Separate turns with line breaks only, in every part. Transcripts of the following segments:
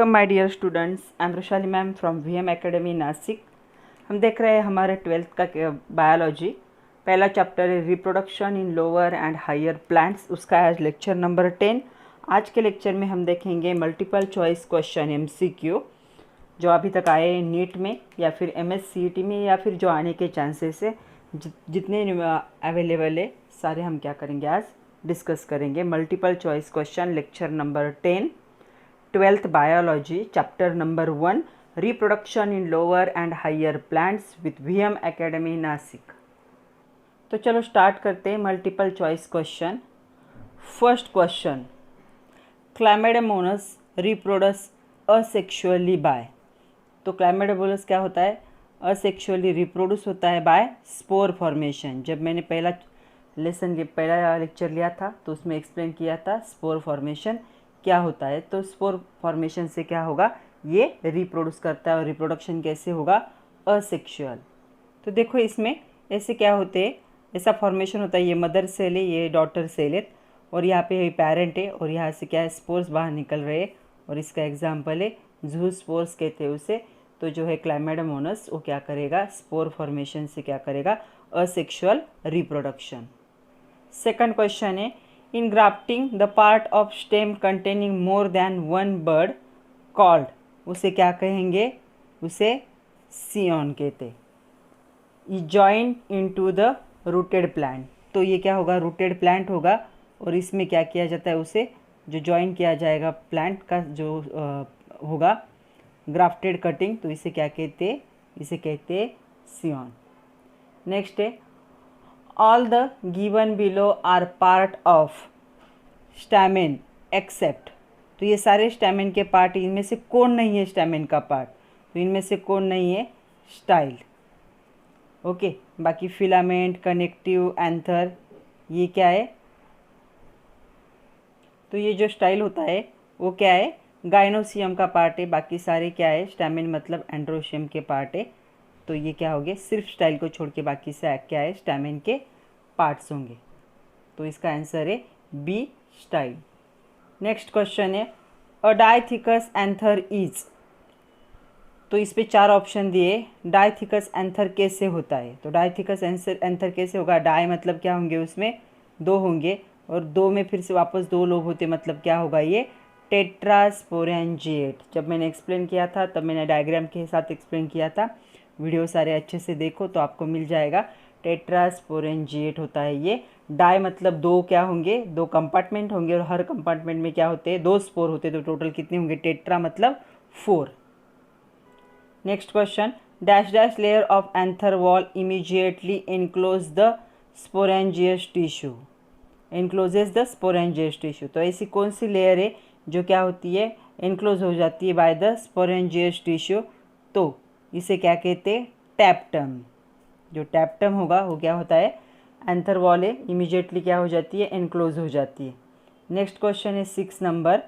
Welcome my dear students, I am Vrushali ma'am from VM academy Nashik. हम देख रहे हैं हमारे 12th का बायोलॉजी। पहला चैप्टर है reproduction in lower and higher plants, उसका आज लेक्चर नंबर 10। आज के लेक्चर में हम देखेंगे मल्टीपल चॉइस क्वेश्चन एमसीक्यू जो अभी तक आए नीट में या फिर एमएससीईटी में या फिर जो आने के चांसेस है, जितने अवेलेबल है सारे हम क्या करेंगे आज डिस्कस करेंगे। Multiple choice question lecture number 10, 12th biology chapter number 1 reproduction in lower and higher plants with VM Academy Nashik. तो चलो स्टार्ट करते हैं multiple choice question. First question, chlamydomonas reproduce asexually by. तो क्लैमिडोमोनास क्या होता है? असेक्सुअली रिप्रोड्यूस होता है बाय स्पोर फॉर्मेशन। जब मैंने पहला लेक्चर लिया था तो उसमें एक्सप्लेन किया था स्पोर फॉर्मेशन क्या होता है। तो स्पोर फॉर्मेशन से क्या होगा, ये रिप्रोड्यूस करता है। और रिप्रोडक्शन कैसे होगा? असेक्सुअल। तो देखो इसमें ऐसे क्या होते हैं, ऐसा फॉर्मेशन होता है। ये मदर सेल है, ये डॉटर सेल है और यहाँ पे पेरेंट है और यहाँ से क्या है, स्पोर्स बाहर निकल रहे हैं और इसका एग्जाम्पल है ज़ूस्पोर्स कहते हैं उसे। तो जो है क्लैमिडोमोनास वो क्या करेगा, स्पोर फॉर्मेशन से क्या करेगा, असेक्सुअल रिप्रोडक्शन। सेकंड क्वेश्चन है, in grafting the part of stem containing more than one bud called, उसे क्या कहेंगे, उसे सियॉन कहते। is joined into the rooted plant, तो ये क्या होगा, रूटेड प्लांट होगा। और इसमें क्या किया जाता है, उसे जो ज्वाइन किया जाएगा प्लांट का जो होगा ग्राफ्टेड कटिंग, तो इसे क्या कहते, इसे कहते सियॉन। नेक्स्ट है, all the given below are part of stamen except, तो ये सारे स्टैमेन के पार्ट, इनमें से कौन नहीं है स्टैमेन का पार्ट? तो इनमें से कौन नहीं है? स्टाइल। ओके, बाकी फिलामेंट, कनेक्टिव, एंथर, ये क्या है? तो ये जो स्टाइल होता है वो क्या है, गाइनोसियम का पार्ट है। बाकी सारे क्या है, स्टैमेन मतलब एंड्रोशियम के पार्ट है। तो ये क्या हो गया, सिर्फ स्टाइल को छोड़ के बाकी से क्या है, स्टैमेन के पार्ट्स होंगे। तो इसका आंसर है बी, स्टाइल। नेक्स्ट क्वेश्चन है, अ डायथिकस एंथर इज, तो इस पे 4 ऑप्शन दिए। डायथिकस एंथर कैसे होता है? तो डायथिकस एंथर कैसे होगा? डाई मतलब क्या होंगे, उसमें 2 होंगे और 2 में फिर से वापस 2 लोब होते, मतलब क्या होगा, ये टेट्रास्पोरेंजिएट। जब मैंने एक्सप्लेन किया था तब मैंने डायग्राम के साथ एक्सप्लेन किया था, वीडियो सारे अच्छे से देखो तो आपको मिल जाएगा। टेट्रास्पोरेंजिएट होता है ये। डाई मतलब 2 क्या होंगे, 2 कंपार्टमेंट होंगे और हर कंपार्टमेंट में क्या होते हैं, 2 स्पोर होते हैं। तो टोटल कितने होंगे? टेट्रा मतलब 4। Next question, dash dash layer of anther wall immediately enclose the sporogenous tissue, encloses the sporogenous tissue. तो ऐसी कौन सी लेयर है जो क्या होती है, इनक्लोज हो जाती है बाय द स्पोरेंजियस टिश्यू? तो इसे क्या कहते हैं? टैप्टम। जो टैप्टम होगा वो क्या होता है, एंथर वॉल है, इमीडिएटली क्या हो जाती है, इनक्लोज हो जाती है। नेक्स्ट क्वेश्चन है 6 number,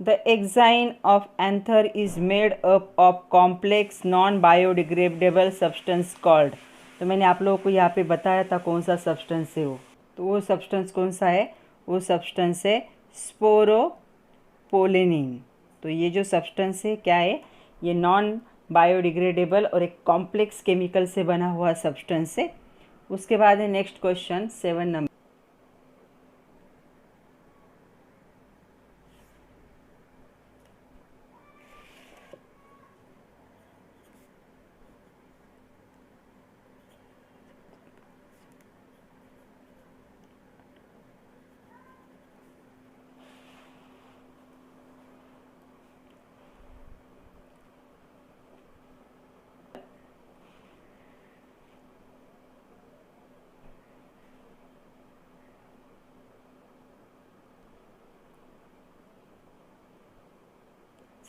the exine of anther is made up of complex non biodegradable substance called. तो मैंने आप लोगों को यहाँ पे बताया था कौन सा सब्सटेंस है वो। तो वो सब्सटेंस कौन सा है? वो सब्सटेंस है स्पोरोपोलेनिन। तो ये जो सब्सटेंस है क्या है, ये नॉन बायोडिग्रेडेबल और एक कॉम्प्लेक्स केमिकल से बना हुआ सब्सटेंस है। उसके बाद है next question 7 number,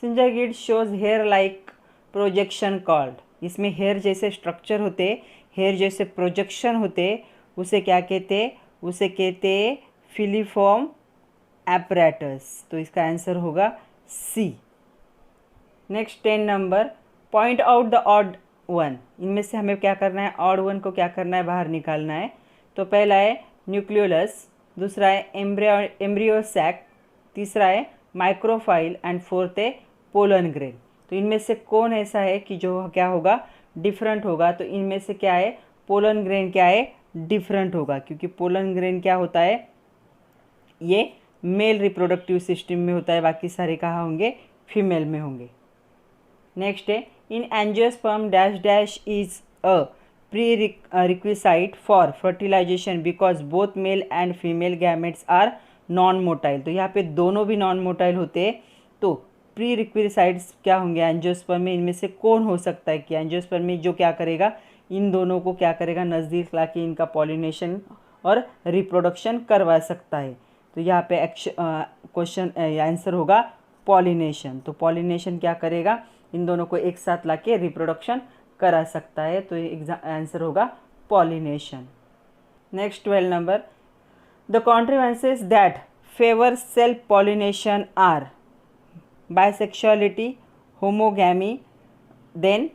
synergid shows hair like projection called. इसमें हेयर जैसे स्ट्रक्चर होते, हेयर जैसे प्रोजेक्शन होते, उसे क्या कहते? उसे कहते फिलीफॉर्म एपरेटस। तो इसका आंसर होगा C. Next 10 number, point out the odd one. इनमें से हमें क्या करना है, ऑड वन को क्या करना है, बाहर निकालना है। तो पहला है न्यूक्लियोलस, दूसरा है एम्ब्रियोसैक, तीसरा है माइक्रोफाइल एंड फोर्थ है पोलन ग्रेन। तो इनमें से कौन ऐसा है कि जो क्या होगा, डिफरेंट होगा? तो इनमें से क्या है, पोलन ग्रेन क्या है, डिफरेंट होगा, क्योंकि पोलन ग्रेन क्या होता है, ये मेल रिप्रोडक्टिव सिस्टम में होता है, बाकी सारे कहाँ होंगे, फीमेल में होंगे। नेक्स्ट है in angiosperm dash dash is a prerequisite for fertilization because both male and female gametes are non motile. तो यहाँ पे दोनों भी नॉन मोटाइल होते हैं। तो प्री रिक्विसाइट्स क्या होंगे एंजियोस्पर्म में, इनमें से कौन हो सकता है कि एंजियोस्पर्म में जो क्या करेगा, इन दोनों को क्या करेगा, नज़दीक ला के इनका पॉलिनेशन और रिप्रोडक्शन करवा सकता है। तो यहाँ पे क्वेश्चन आंसर होगा पॉलिनेशन। तो पॉलिनेशन क्या करेगा, इन दोनों को एक साथ लाके रिप्रोडक्शन करा सकता है। तो ये आंसर होगा pollination. Next 12 number, the contrivances that favour self pollination are bisexuality, homogamy, then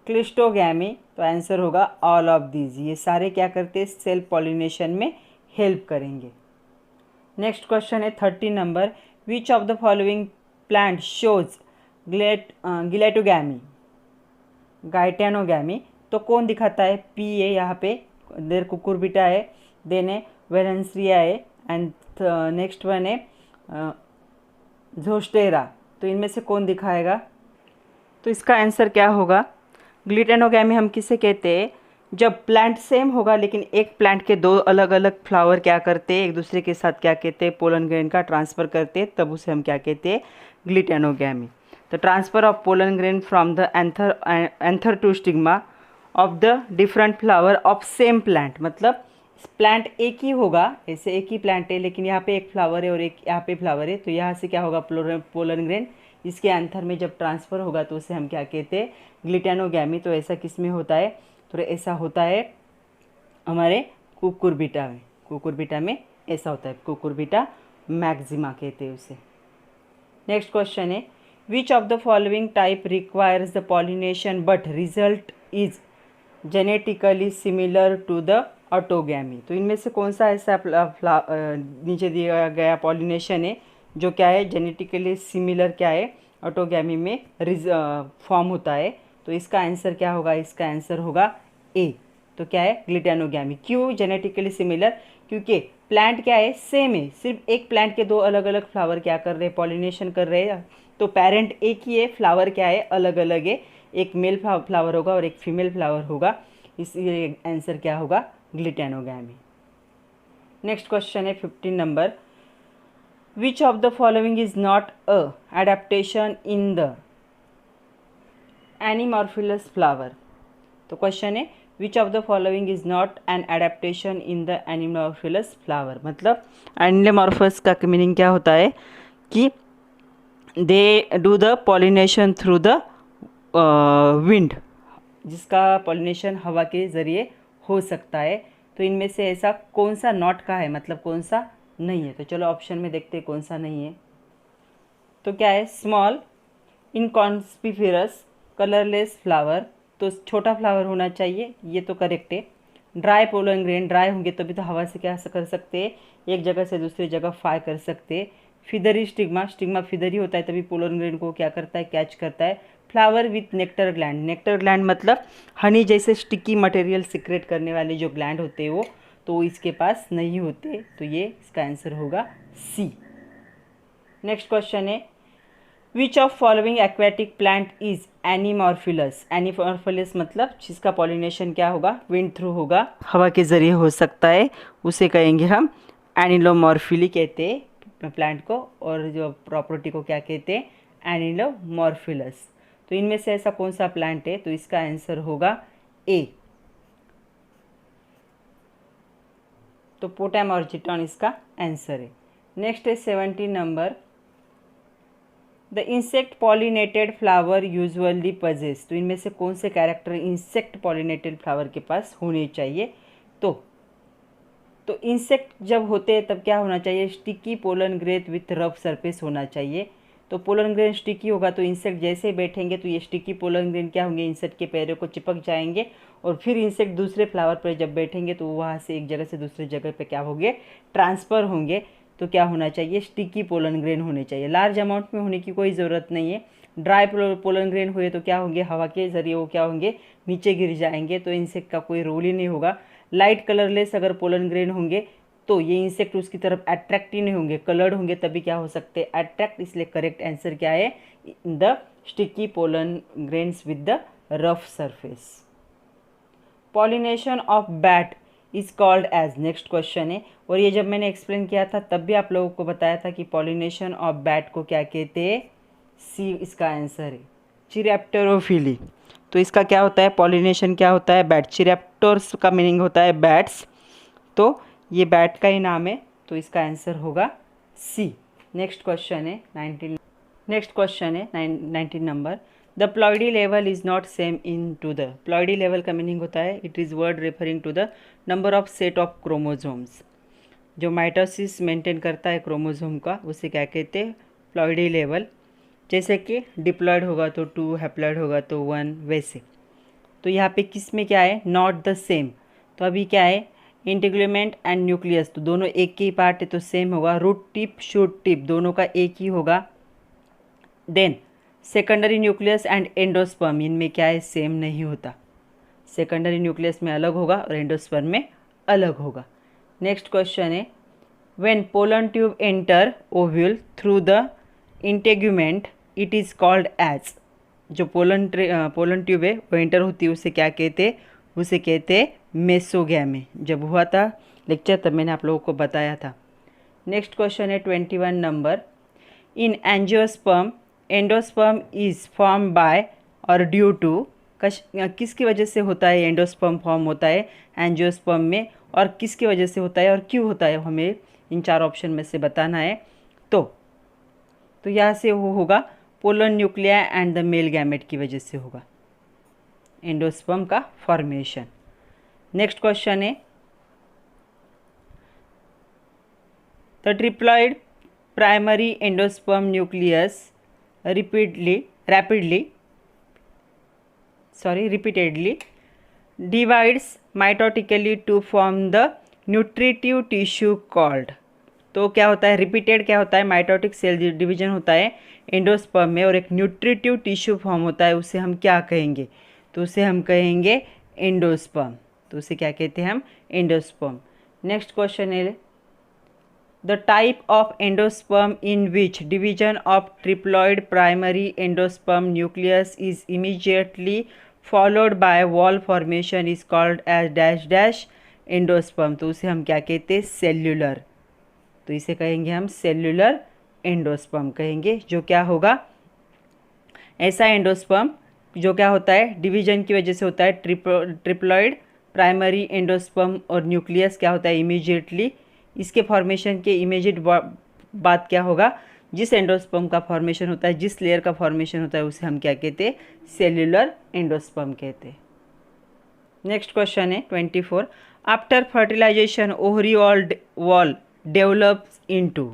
cleistogamy. तो आंसर होगा ऑल ऑफ दीज। ये सारे क्या करते हैं, सेल्फ पॉलिनेशन में हेल्प करेंगे। नेक्स्ट क्वेश्चन है 30 number, which of the following plant shows गिलेटोगैमी, गाइटेनोगैमी। तो कौन दिखाता है, पी है यहाँ पे, देर कुकुरबिटा है, देन है वेलेंसिया है, एंड नेक्स्ट वन है ज़ोस्टेरा। तो इनमें से कौन दिखाएगा? तो इसका आंसर क्या होगा, ग्लिटेनोगैमी हम किसे कहते हैं, जब प्लांट सेम होगा लेकिन एक प्लांट के दो अलग अलग फ्लावर क्या करते हैं, एक दूसरे के साथ क्या कहते हैं, पोलन ग्रेन का ट्रांसफ़र करते हैं, तब उसे हम क्या कहते हैं, ग्लिटेनोगैमी। तो transfer of pollen grain from the anther to stigma of the different flower of same plant, मतलब प्लांट एक ही होगा, ऐसे एक ही प्लांट है लेकिन यहाँ पे एक फ्लावर है और एक यहाँ पे फ्लावर है। तो यहाँ से क्या होगा, पोलन ग्रेन इसके एंथर में जब ट्रांसफ़र होगा तो उसे हम क्या कहते हैं, ग्लिटेनोगैमी। तो ऐसा किस में होता है, तो ऐसा होता है हमारे कुकुरबिटा में। कुकुरबिटा में ऐसा होता है, कुकुरबिटा मैक्सिमा कहते हैं उसे। नेक्स्ट क्वेश्चन है, which of the following type requires the pollination but result is genetically similar to the autogamy. तो इनमें से कौन सा ऐसा नीचे दिया गया पॉलिनेशन है जो क्या है, जेनेटिकली सिमिलर क्या है, ऑटोगैमी में फॉर्म होता है। तो इसका आंसर क्या होगा, इसका आंसर होगा ए। तो क्या है, ग्लिटेनोगैमी। क्यों जेनेटिकली सिमिलर, क्योंकि प्लांट क्या है, सेम है, सिर्फ एक प्लांट के दो अलग अलग फ्लावर क्या कर रहे हैं, पॉलिनेशन कर रहे हैं। तो पेरेंट एक ही है, फ्लावर क्या है, अलग अलग है, एक मेल फ्लावर होगा और एक फीमेल फ्लावर होगा, इसलिए आंसर क्या होगा, ग्लिटेनोगैमी। नेक्स्ट क्वेश्चन है 15 number, which of the following is not a adaptation in the anemophilous flower. तो क्वेश्चन है, which of the following is not an adaptation in the anemophilous flower. मतलब anemophilous का meaning क्या होता है कि they do the pollination through the wind, जिसका pollination हवा के ज़रिए हो सकता है। तो इनमें से ऐसा कौन सा नॉट का है, मतलब कौन सा नहीं है। तो चलो ऑप्शन में देखते हैं कौन सा नहीं है। तो क्या है, स्मॉल इनकॉन्स्पिफेरस कलरलेस फ्लावर। तो छोटा फ्लावर होना चाहिए, ये तो करेक्ट है। ड्राई पोलन ग्रेन, ड्राई होंगे तभी तो हवा से क्या कर सकते हैं, एक जगह से दूसरी जगह फ्लाई कर सकते हैं। फिदरी स्टिग्मा, स्टिग्मा फिदरी होता है तभी पोलन ग्रेन को क्या करता है, कैच करता है। Flower with nectar gland, nectar gland मतलब हनी जैसे स्टिकी मटेरियल सिक्रेट करने वाले जो ग्लैंड होते हैं वो, तो इसके पास नहीं होते। तो ये इसका आंसर होगा सी। नेक्स्ट क्वेश्चन है, which of following aquatic plant is anemophilous. Anemophilous मतलब जिसका पॉलिनेशन क्या होगा, विंड थ्रू होगा, हवा के ज़रिए हो सकता है, उसे कहेंगे हम एनिलोमॉर्फिली कहते हैं प्लांट को, और जो प्रॉपर्टी को क्या कहते हैं, एनिलोमॉर्फिलस। तो इनमें से ऐसा कौन सा प्लांट है, तो इसका आंसर होगा ए। तो पोटैम ऑर्चिटन इसका आंसर है। नेक्स्ट है 17 number, the insect pollinated flower usually possess. तो इनमें से कौन से कैरेक्टर इंसेक्ट पॉलिनेटेड फ्लावर के पास होने चाहिए। तो इंसेक्ट जब होते हैं तब क्या होना चाहिए, sticky pollen grain with rough surface होना चाहिए। तो पोलन ग्रेन स्टिकी होगा तो इंसेक्ट जैसे ही बैठेंगे तो ये स्टिकी पोलन ग्रेन क्या होंगे, इंसेक्ट के पैरों को चिपक जाएंगे, और फिर इंसेक्ट दूसरे फ्लावर पर जब बैठेंगे तो वहाँ से एक जगह से दूसरी जगह पे क्या होंगे, ट्रांसफ़र होंगे। तो क्या होना चाहिए, स्टिकी पोलन ग्रेन होने चाहिए। लार्ज अमाउंट में होने की कोई ज़रूरत नहीं है। ड्राई पोलन ग्रेन हुए तो क्या होंगे, हवा के ज़रिए वो क्या होंगे, नीचे गिर जाएंगे, तो इंसेक्ट का कोई रोल ही नहीं होगा। लाइट कलरलेस अगर पोलन ग्रेन होंगे तो ये इंसेक्ट उसकी तरफ अट्रैक्ट ही नहीं होंगे, कलर्ड होंगे तभी क्या हो सकते हैं, अट्रैक्ट। इसलिए करेक्ट आंसर क्या है, the sticky pollen grains with the rough surface. Pollination of bat is called as, next question है। और ये जब मैंने एक्सप्लेन किया था तब भी आप लोगों को बताया था कि पॉलिनेशन ऑफ बैट को क्या कहते हैं, सी इसका आंसर है, चिरैप्टेरोफिली। तो इसका क्या होता है, पॉलिनेशन क्या होता है, बैट। चिरैप्टर्स का मीनिंग होता है बैट्स, तो ये बैट का ही नाम है, तो इसका आंसर होगा सी। नेक्स्ट क्वेश्चन है 19 number. The ploidy level is not same in two the, ploidy level का मीनिंग होता है it is word referring to the number of set of chromosomes. जो माइटोसिस मेंटेन करता है क्रोमोजोम का उसे क्या कहते हैं, प्लॉइडी लेवल। जैसे कि डिप्लॉयड होगा तो 2, हैप्लॉयड होगा तो 1, वैसे। तो यहाँ पे किस में क्या है, नॉट द सेम। तो अभी क्या है, इंटीग्लमेंट एंड न्यूक्लियस, तो दोनों एक ही पार्ट है तो सेम होगा। रूट टिप, शूट टिप दोनों का एक ही होगा। Then secondary nucleus and endosperm, इनमें क्या है, सेम नहीं होता। सेकेंडरी न्यूक्लियस में अलग होगा और एंडोस्पर्म में अलग होगा। नेक्स्ट क्वेश्चन है, when pollen tube enter ovule through the integument it is called as, जो पोलन ट्यूब है वो एंटर होती है उसे क्या कहते, उसे कहते मेसोगैमे। जब हुआ था लेक्चर तब मैंने आप लोगों को बताया था। नेक्स्ट क्वेश्चन है 21 number. In angiosperm endosperm is form by और ड्यू टू, किसकी वजह से होता है एंडोस्पर्म फॉर्म होता है एंजियोस्पर्म में, और किसकी वजह से होता है और क्यों होता है, हमें इन 4 ऑप्शन में से बताना है। तो यहाँ से वो होगा pollen nuclei and the male gamete की वजह से होगा एंडोस्पर्म का फॉर्मेशन। नेक्स्ट क्वेश्चन है, the triploid primary endosperm nucleus repeatedly divides mitotically to form the nutritive tissue called, तो क्या होता है, रिपीटेड क्या होता है, माइटोटिक सेल डिवीजन होता है एंडोस्पर्म में और एक न्यूट्रिटिव टिश्यू फॉर्म होता है, उसे हम क्या कहेंगे, तो उसे हम कहेंगे एंडोस्पर्म। तो उसे क्या कहते हैं हम, एंडोस्पर्म। नेक्स्ट क्वेश्चन है, the type of endosperm in which division of triploid primary endosperm nucleus is immediately followed by wall formation is called as dash dash endosperm. तो उसे हम क्या कहते हैं, सेल्यूलर। तो इसे कहेंगे हम सेल्यूलर एंडोस्पर्म कहेंगे, जो क्या होगा, ऐसा एंडोस्पर्म जो क्या होता है, डिवीजन की वजह से होता है। ट्रिप्लॉइड प्राइमरी एंडोस्पर्म और न्यूक्लियस क्या होता है, इमीडिएटली। इसके फॉर्मेशन के इमीडिएट बाद क्या होगा, जिस एंडोस्पर्म का फॉर्मेशन होता है, जिस लेयर का फॉर्मेशन होता है उसे हम क्या कहते हैं, सेल्यूलर एंडोस्पर्म कहते हैं। नेक्स्ट क्वेश्चन है 24। After fertilization ovary wall develops into,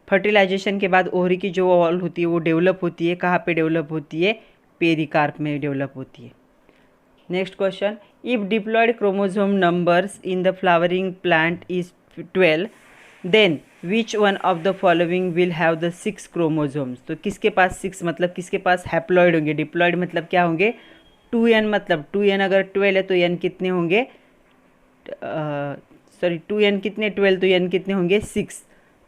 fertilization के बाद ओवरी की जो वॉल होती है वो डेवलप होती है, कहाँ पे डेवलप होती है, पेरिकार्प में डेवलप होती है। Next question, if diploid chromosome numbers in the flowering plant is 12 then which one of the following will have the 6 chromosomes. तो किसके पास 6 मतलब किसके पास हैप्लॉइड होंगे, डिप्लॉयड मतलब क्या होंगे, 2n, मतलब 2n अगर 12 है तो n कितने होंगे, 2n कितने 12, तो n कितने होंगे 6।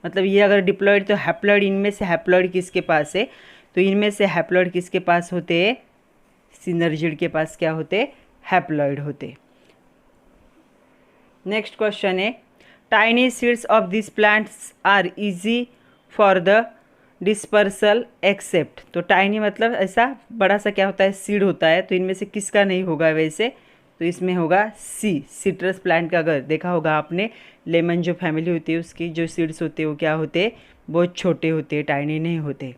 मतलब ये अगर डिप्लॉयड तो हैप्लॉइड, इनमें से हैप्लॉइड किसके पास है, तो इनमें से हैप्लॉइड किसके पास होते हैं, सिनर्जिड के पास क्या होते, हैप्लॉइड होते। नेक्स्ट क्वेश्चन है, tiny seeds of this plants are easy for the dispersal except. तो टाइनी मतलब ऐसा बड़ा सा क्या होता है, सीड होता है, तो इनमें से किसका नहीं होगा वैसे, तो इसमें होगा सी, सिट्रस प्लांट का। अगर देखा होगा आपने, लेमन जो फैमिली होती है उसकी जो सीड्स होते हैं वो क्या होते हैं, बहुत छोटे होते हैं, टाइनी नहीं होते।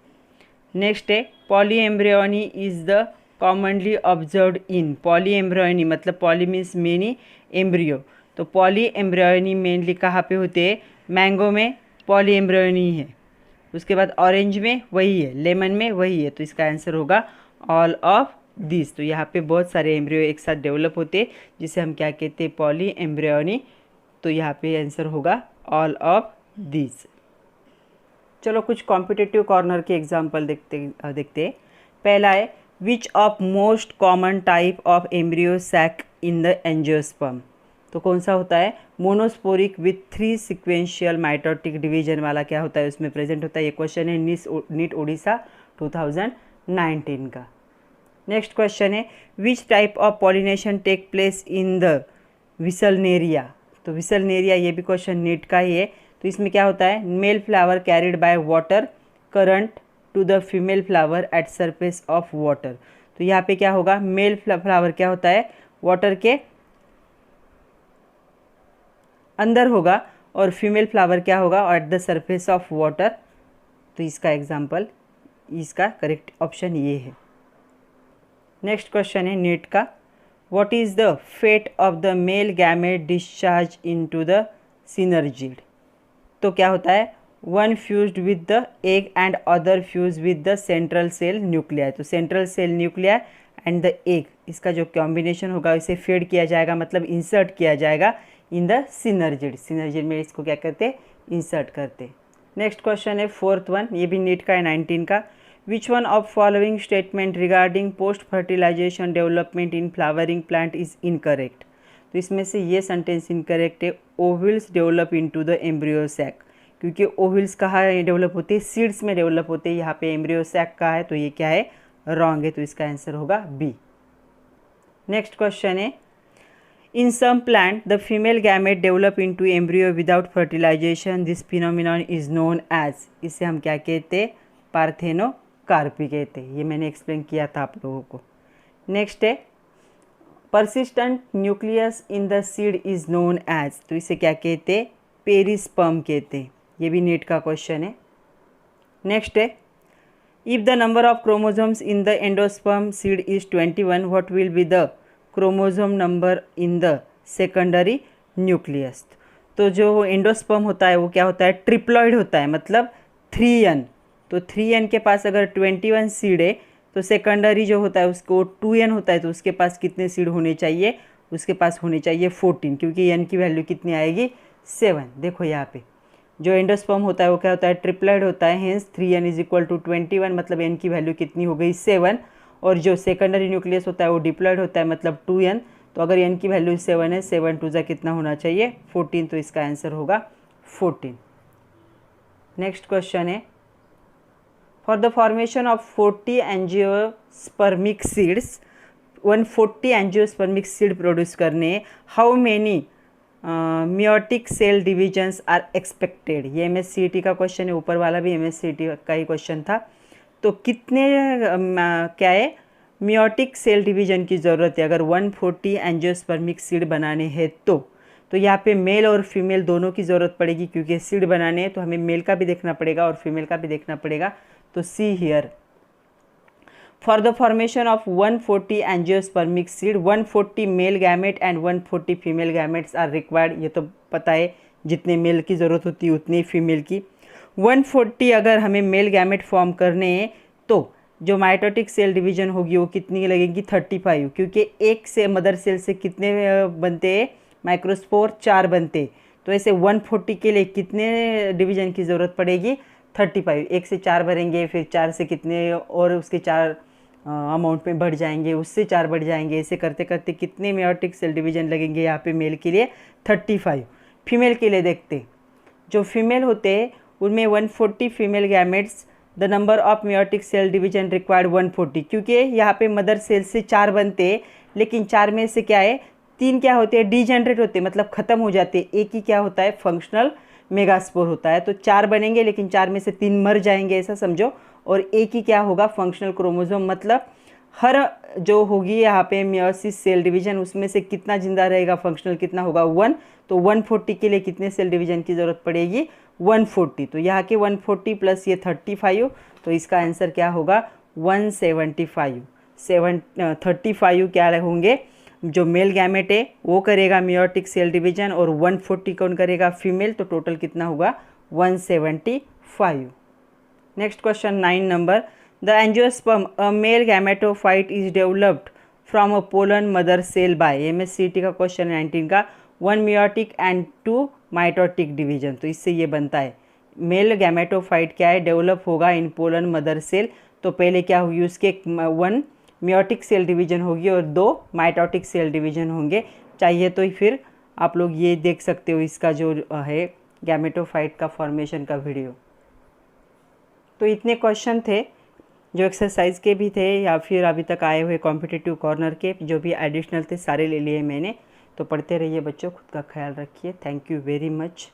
नेक्स्ट है, poly embryony is the commonly observed in, poly embryony मतलब पॉली मीन्स मेनी, एम्ब्रियो, तो पॉली एम्ब्रियोनी मेनली कहाँ पे होते हैं, मैंगो में पॉली एम्ब्रियोनी है, उसके बाद ऑरेंज में वही है, लेमन में वही है, तो इसका आंसर होगा ऑल ऑफ दिस। तो यहाँ पे बहुत सारे एम्ब्रियो एक साथ डेवलप होते हैं जिसे हम क्या कहते हैं, पॉली एम्ब्रियोनी। तो यहाँ पे आंसर होगा ऑल ऑफ दिस। चलो कुछ कॉम्पिटिटिव कॉर्नर के एग्जाम्पल देखते। पहला है which of most common type of embryo sac in the angiosperm. तो कौन सा होता है? Monosporic with 3 sequential mitotic division वाला क्या होता है उसमें प्रेजेंट होता है। ये क्वेश्चन है नीट ओडिशा 2019 का। नेक्स्ट क्वेश्चन है which type of pollination take place in the vallisneria. तो विसलनेरिया ये भी क्वेश्चन नीट का ही है। तो इसमें क्या होता है? Male flower carried by water current to the female flower at surface of water. तो यहाँ पे क्या होगा? मेल फ्लावर क्या होता है? वाटर के अंदर होगा और फीमेल फ्लावर क्या होगा? At the surface of water. तो इसका एग्जाम्पल, इसका करेक्ट ऑप्शन ये है। नेक्स्ट क्वेश्चन है नीट का, what is the fate of the male gamete discharge into the synergid. तो क्या होता है? One fused with the egg and other fuse with the central cell nuclei. तो central cell nuclei and the egg, इसका जो combination होगा इसे fade किया जाएगा, मतलब इंसर्ट किया जाएगा इन द सिनर्जिड। सिनर्जिड में इसको क्या करते? इंसर्ट करते। नेक्स्ट क्वेश्चन है फोर्थ वन, ये भी नीट का है 19 का। Which one of following statement regarding post fertilization development in flowering plant is incorrect. तो इसमें से ये सेंटेंस इनकरेक्ट है, ovules develop into the embryo sac. क्योंकि ओविल्स कहाँ डेवलप होते हैं? सीड्स में डेवलप होते हैं। यहाँ पे एम्ब्रियो सैक का है, तो ये क्या है? रॉन्ग है। तो इसका आंसर होगा बी। नेक्स्ट क्वेश्चन है, in some plant the female gamete develop into embryo without fertilization, this phenomenon is known as। इसे हम क्या कहते? पार्थेनोकार्पी कहते। ये मैंने एक्सप्लेन किया था आप लोगों को। नेक्स्ट है persistent nucleus in the seed is known as। तो इसे क्या कहते? पेरिस्पर्म कहते। ये भी नीट का क्वेश्चन है। नेक्स्ट है if the number of chromosomes in the endosperm seed is 21, what will be the chromosome number in the secondary nucleus. तो जो एंडोस्पर्म होता है वो क्या होता है? ट्रिप्लॉइड होता है, मतलब 3n। तो 3n के पास अगर 21 सीड है तो सेकेंडरी जो होता है उसको 2n होता है, तो उसके पास कितने सीड होने चाहिए? उसके पास होने चाहिए 14, क्योंकि n की वैल्यू कितनी आएगी? 7। देखो यहाँ पे जो एंडोस्पर्म होता है वो क्या होता है? ट्रिप्लॉइड होता है, hence 3n is equal to 21, मतलब n की वैल्यू कितनी हो गई? 7। और जो सेकेंडरी न्यूक्लियस होता है वो डिप्लॉयड होता है, मतलब 2n। तो अगर n की वैल्यू 7 है, 7 टू जा कितना होना चाहिए? 14। तो इसका आंसर होगा 14। नेक्स्ट क्वेश्चन है, for the formation of 40 angiospermic seeds, 140 angiospermic seed produce करने how many meiotic cell divisions are expected. ये MSCT का क्वेश्चन है, ऊपर वाला भी MSCT का ही क्वेश्चन था। तो कितने क्या है? मियोटिक सेल डिवीजन की ज़रूरत है अगर 140 एंजियोस्पर्मिक सीड बनाने हैं तो यहाँ पे मेल और फीमेल दोनों की ज़रूरत पड़ेगी, क्योंकि सीड बनाने हैं तो हमें मेल का भी देखना पड़ेगा और फीमेल का भी देखना पड़ेगा। तो see here, for the formation of 140 angiospermic seed 140 male gamete and 140 female gametes are required. ये तो पता है, जितने मेल की ज़रूरत होती है उतनी फीमेल की। 140 अगर हमें मेल गैमेट फॉर्म करने हैं तो जो माइटोटिक सेल डिवीजन होगी वो कितनी लगेगी? 35, क्योंकि एक से मदर सेल से कितने बनते हैं? माइक्रोस्पोर 4 बनते। तो ऐसे 140 के लिए कितने डिवीजन की ज़रूरत पड़ेगी? 35। एक से 4 भरेंगे, फिर 4 से कितने और उसके 4 अमाउंट में बढ़ जाएंगे, उससे 4 बढ़ जाएंगे। ऐसे करते करते कितने मियोटिक सेल डिवीजन लगेंगे यहाँ पे मेल के लिए? 35। फीमेल के लिए देखते, जो फीमेल होते हैं उनमें 140 female gametes, the number of meiotic cell division required 140, क्योंकि यहाँ पे मदर सेल से 4 बनते हैं, लेकिन 4 में से क्या है? 3 क्या होते हैं? डीजेनरेट होते हैं, मतलब ख़त्म हो जाते हैं। एक ही क्या होता है? फंक्शनल मेगास्पोर होता है। तो 4 बनेंगे, लेकिन 4 में से 3 मर जाएंगे, ऐसा समझो। और एक ही क्या होगा? फंक्शनल क्रोमोसोम, मतलब हर जो होगी यहाँ पे मियोसिस सेल डिवीजन, उसमें से कितना जिंदा रहेगा? फंक्शनल कितना होगा? 1। तो 140 के लिए कितने सेल डिवीजन की ज़रूरत पड़ेगी? 140। तो यहाँ के 140 प्लस ये 35, तो इसका आंसर क्या होगा? 175। 35 क्या होंगे? जो मेल गैमेट है वो करेगा मियोटिक सेल डिवीजन और 140 कौन करेगा? फीमेल। तो टोटल कितना होगा? 175। Next question 9 number, the angiosperm a male gametophyte is developed from a pollen mother cell by. MSCT का क्वेश्चन 19 का, 1 मियोटिक एंड 2 माइटोटिक डिवीजन। तो इससे ये बनता है मेल गैमेटोफाइट क्या है, डेवलप होगा इन पोलन मदर सेल। तो पहले क्या होगी, उसके 1 मियोटिक सेल डिवीजन होगी और 2 माइटोटिक सेल डिवीजन होंगे। चाहिए तो फिर आप लोग ये देख सकते हो इसका जो है गैमेटोफाइट का फॉर्मेशन का वीडियो। तो इतने क्वेश्चन थे जो एक्सरसाइज के भी थे या फिर अभी तक आए हुए कॉम्पिटिटिव कॉर्नर के जो भी एडिशनल थे, सारे ले लिए मैंने। तो पढ़ते रहिए बच्चों, खुद का ख्याल रखिए। Thank you very much.